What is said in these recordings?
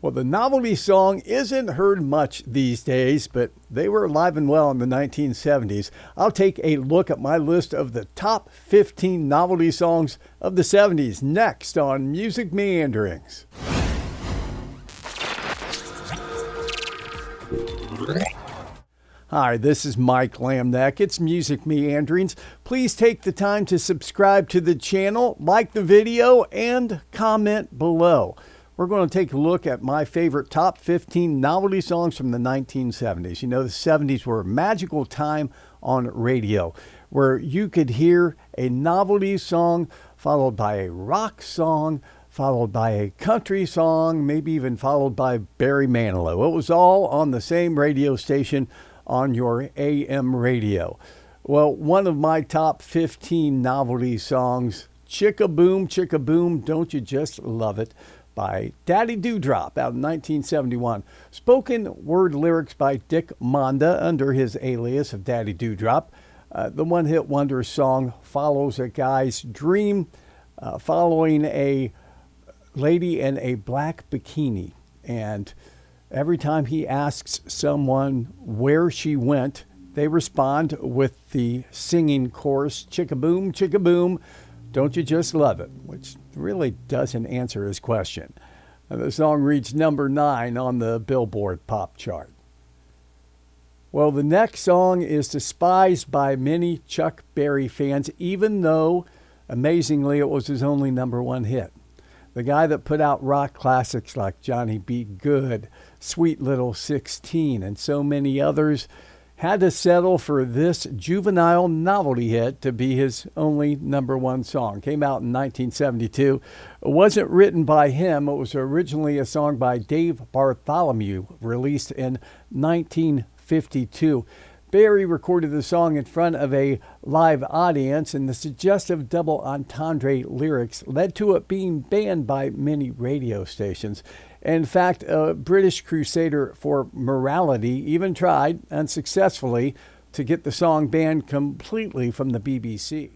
Well, the novelty song isn't heard much these days, but they were alive and well in the 1970s. I'll take a look at my list of the top 15 novelty songs of the 70s next on Music Meanderings. Hi, this is Mike Lamneck. It's Music Meanderings. Please take the time to subscribe to the channel, like the video, and comment below. We're going to take a look at my favorite top 15 novelty songs from the 1970s. You know, the 70s were a magical time on radio where you could hear a novelty song followed by a rock song, followed by a country song, maybe even followed by Barry Manilow. It was all on the same radio station on your AM radio. Well, one of my top 15 novelty songs, Chicka Boom, Don't You Just Love It, by Daddy Dewdrop out in 1971. Spoken word lyrics by Dick Monda under his alias of Daddy Dewdrop. The one-hit wonder song follows a guy's dream following a lady in a black bikini. And every time he asks someone where she went, they respond with the singing chorus, Chicka Boom, Don't You Just Love It, which really doesn't answer his question. The song reached number 9 on the Billboard pop chart. Well, the next song is despised by many Chuck Berry fans, even though, amazingly, it was his only number 1 hit. The guy that put out rock classics like Johnny B. Good, Sweet Little 16, and so many others had to settle for this juvenile novelty hit to be his only number 1 song. Came out in 1972. It wasn't written by him. It was originally a song by Dave Bartholomew, released in 1952. Barry recorded the song in front of a live audience, and the suggestive double entendre lyrics led to it being banned by many radio stations. In fact, a British crusader for morality even tried, unsuccessfully, to get the song banned completely from the BBC.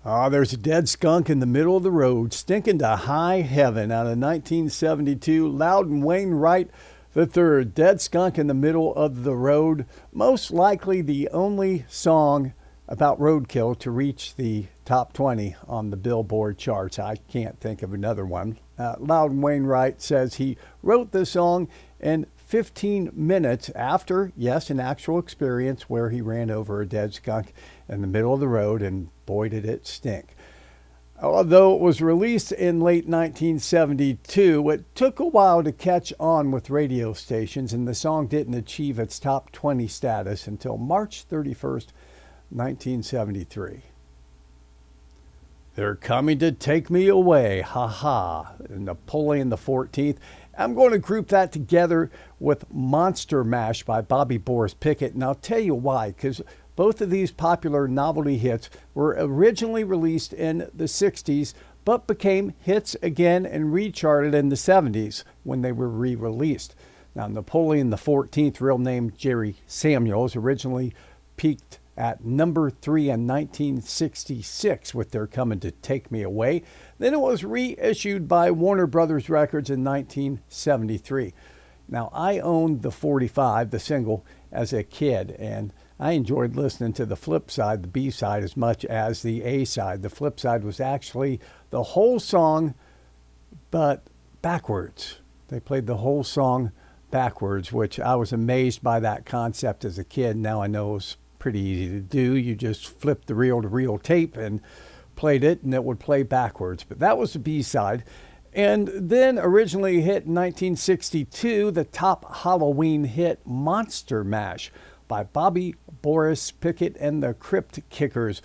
There's a dead skunk in the middle of the road, stinking to high heaven, out of 1972. Loudon Wainwright III, Dead Skunk in the Middle of the Road, most likely the only song about roadkill to reach the top 20 on the Billboard charts. I can't think of another one. Loudon Wainwright says he wrote the song in 15 minutes after, yes, an actual experience where he ran over a dead skunk in the middle of the road, and boy did it stink. Although it was released in late 1972, it took a while to catch on with radio stations, and the song didn't achieve its top 20 status until March 31st, 1973. They're coming to take me away, ha, Napoleon the 14th. I'm going to group that together with Monster Mash by Bobby Boris Pickett, and I'll tell you why, because both of these popular novelty hits were originally released in the 60s, but became hits again and recharted in the 70s when they were re-released. Now, Napoleon the 14th, real name Jerry Samuels, originally peaked at number 3 in 1966 with They're Coming to Take Me Away. Then it was reissued by Warner Brothers Records in 1973. Now, I owned the 45, the single, as a kid, and I enjoyed listening to the flip side, the B side, as much as the A side. The flip side was actually the whole song, but backwards. They played the whole song backwards, which I was amazed by that concept as a kid. Now I know it's pretty easy to do. You just flipped the reel-to-reel tape and played it, and it would play backwards. But that was the B side. And then originally hit in 1962, the top Halloween hit, Monster Mash by Bobby Boris Pickett and the Crypt Kickers,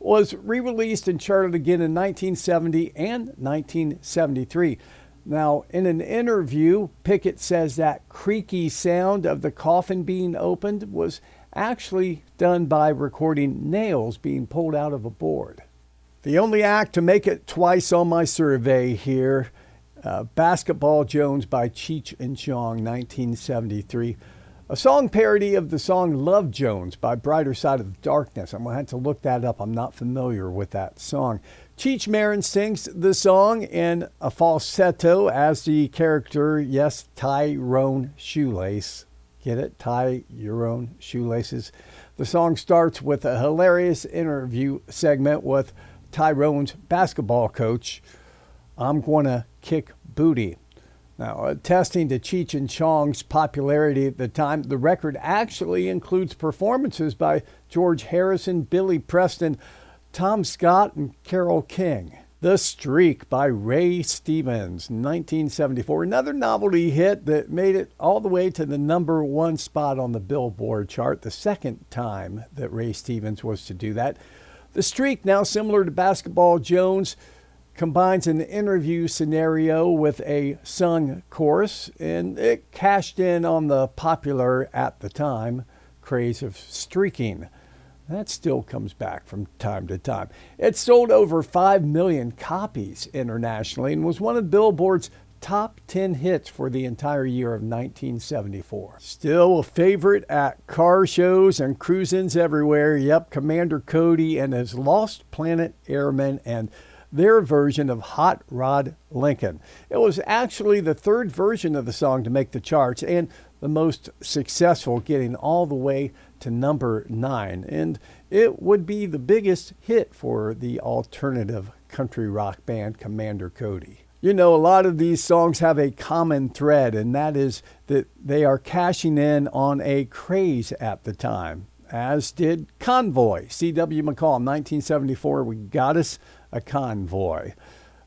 was re-released and charted again in 1970 and 1973. Now, in an interview, Pickett says that creaky sound of the coffin being opened was actually done by recording nails being pulled out of a board. The only act to make it twice on my survey here, Basketball Jones by Cheech and Chong, 1973. A song parody of the song Love Jones by Brighter Side of Darkness. I'm going to have to look that up. I'm not familiar with that song. Cheech Marin sings the song in a falsetto as the character, yes, Tyrone Shoelace. Get it? Tie your own shoelaces. The song starts with a hilarious interview segment with Tyrone's basketball coach. I'm going to kick booty. Now, attesting to Cheech and Chong's popularity at the time, the record actually includes performances by George Harrison, Billy Preston, Tom Scott, and Carole King. The Streak by Ray Stevens, 1974. Another novelty hit that made it all the way to the #1 spot on the Billboard chart, the second time that Ray Stevens was to do that. The Streak, now similar to Basketball Jones, combines an interview scenario with a sung chorus, and it cashed in on the popular, at the time, craze of streaking. That still comes back from time to time. It sold over 5 million copies internationally and was one of Billboard's top 10 hits for the entire year of 1974. Still a favorite at car shows and cruise-ins everywhere. Yep, Commander Cody and his Lost Planet Airmen and their version of Hot Rod Lincoln. It was actually the third version of the song to make the charts and the most successful, getting all the way to #9. And it would be the biggest hit for the alternative country rock band Commander Cody. You know, a lot of these songs have a common thread, and that is that they are cashing in on a craze at the time, as did Convoy. C.W. McCall, 1974, we got us a convoy.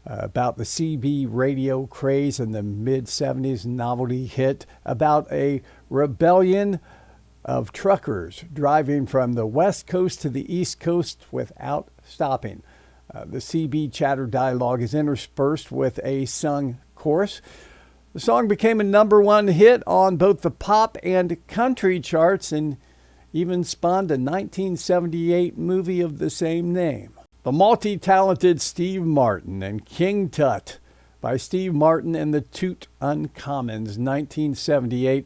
About the CB radio craze in the mid-70s, novelty hit about a rebellion of truckers driving from the West Coast to the East Coast without stopping. The CB chatter dialogue is interspersed with a sung chorus. The song became a #1 hit on both the pop and country charts and even spawned a 1978 movie of the same name. The multi-talented Steve Martin and King Tut by Steve Martin and the Toot Uncommons, 1978.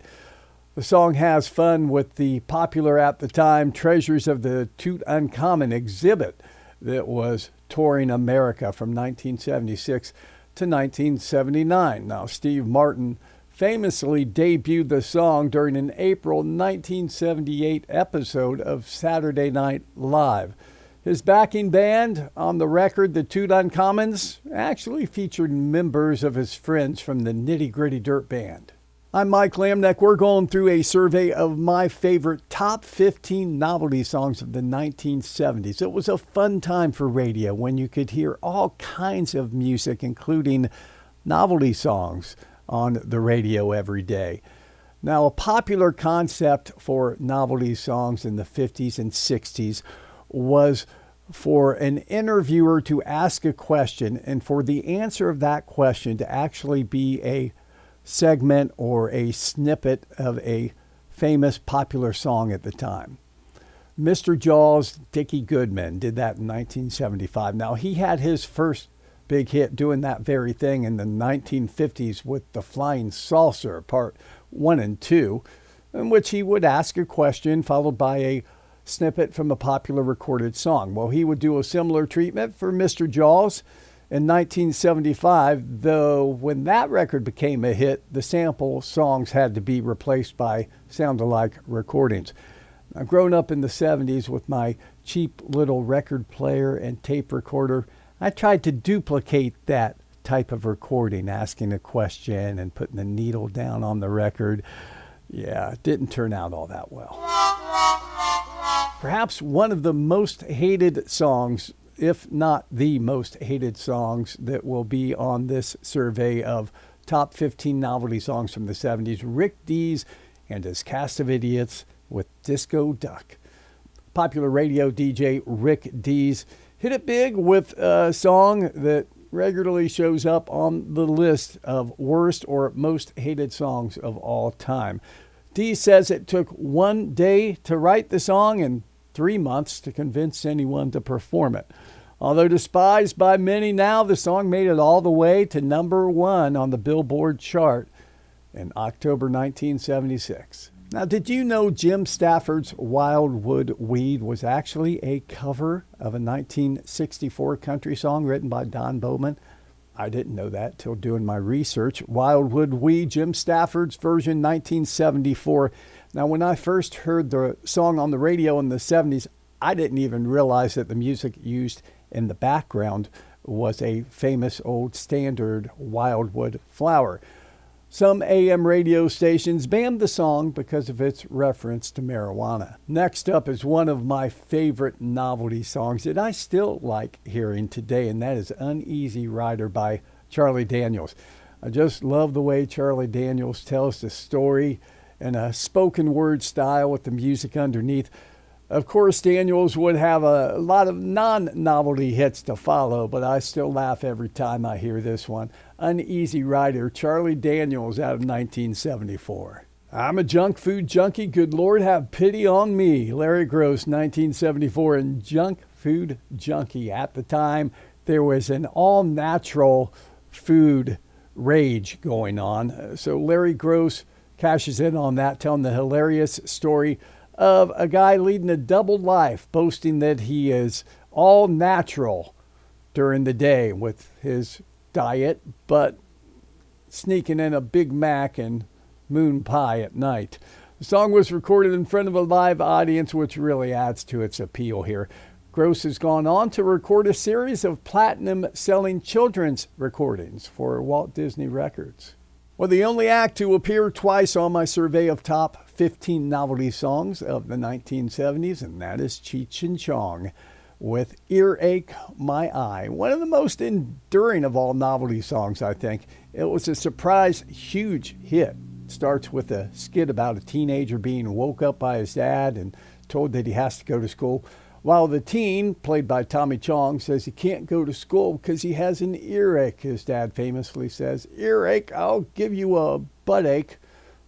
The song has fun with the popular at the time Treasures of the Toot Uncommon exhibit that was touring America from 1976 to 1979. Now, Steve Martin famously debuted the song during an April 1978 episode of Saturday Night Live. His backing band on the record, the Toot Uncommons, actually featured members of his friends from the Nitty Gritty Dirt Band. I'm Mike Lamneck. We're going through a survey of my favorite top 15 novelty songs of the 1970s. It was a fun time for radio when you could hear all kinds of music, including novelty songs, on the radio every day. Now, a popular concept for novelty songs in the 50s and 60s was for an interviewer to ask a question and for the answer of that question to actually be a segment or a snippet of a famous popular song at the time. Mr. Jaws' Dickie Goodman did that in 1975. Now, he had his first big hit doing that very thing in the 1950s with The Flying Saucer, Part 1 and 2, in which he would ask a question followed by a snippet from a popular recorded song. Well, he would do a similar treatment for Mr. Jaws in 1975, though when that record became a hit, the sample songs had to be replaced by sound-alike recordings. I've grown up in the 70s with my cheap little record player and tape recorder. I tried to duplicate that type of recording, asking a question and putting the needle down on the record. Yeah, it didn't turn out all that well. Perhaps one of the most hated songs, if not the most hated songs, that will be on this survey of top 15 novelty songs from the 70s, Rick Dees and his Cast of Idiots with Disco Duck. Popular radio DJ Rick Dees hit it big with a song that regularly shows up on the list of worst or most hated songs of all time. Dees says it took 1 day to write the song and 3 months to convince anyone to perform it. Although despised by many now, the song made it all the way to #1 on the Billboard chart in October 1976. Now, did you know Jim Stafford's Wildwood Weed was actually a cover of a 1964 country song written by Don Bowman? I didn't know that till doing my research. Wildwood Weed, Jim Stafford's version, 1974. Now, when I first heard the song on the radio in the 70s, I didn't even realize that the music used in the background was a famous old standard wildwood flower. Some AM radio stations banned the song because of its reference to marijuana. Next up is one of my favorite novelty songs that I still like hearing today, and that is Uneasy Rider by Charlie Daniels. I just love the way Charlie Daniels tells the story in a spoken word style with the music underneath. Of course, Daniels would have a lot of non-novelty hits to follow, but I still laugh every time I hear this one. Uneasy Rider, Charlie Daniels, out of 1974. I'm a junk food junkie, good Lord have pity on me. Larry Gross, 1974, and junk food junkie. At the time, there was an all-natural food rage going on. So Larry Gross cashes in on that, telling the hilarious story of a guy leading a double life, boasting that he is all natural during the day with his diet, but sneaking in a Big Mac and moon pie at night. The song was recorded in front of a live audience, which really adds to its appeal here. Gross has gone on to record a series of platinum-selling children's recordings for Walt Disney Records. Well, the only act to appear twice on my survey of top 15 novelty songs of the 1970s, and that is Cheech and Chong with Earache My Eye, one of the most enduring of all novelty songs, I think. It was a surprise, huge hit. It starts with a skit about a teenager being woke up by his dad and told that he has to go to school, while the teen, played by Tommy Chong, says he can't go to school because he has an earache. His dad famously says, "Earache, I'll give you a butt ache."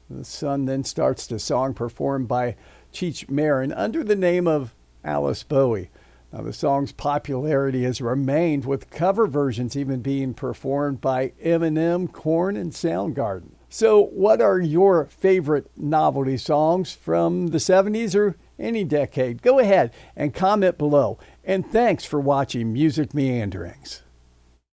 The son then starts the song performed by Cheech Marin under the name of Alice Bowie. Now, the song's popularity has remained, with cover versions even being performed by Eminem, Korn, and Soundgarden. So what are your favorite novelty songs from the 70s or any decade? Go ahead and comment below. And thanks for watching Music Meanderings.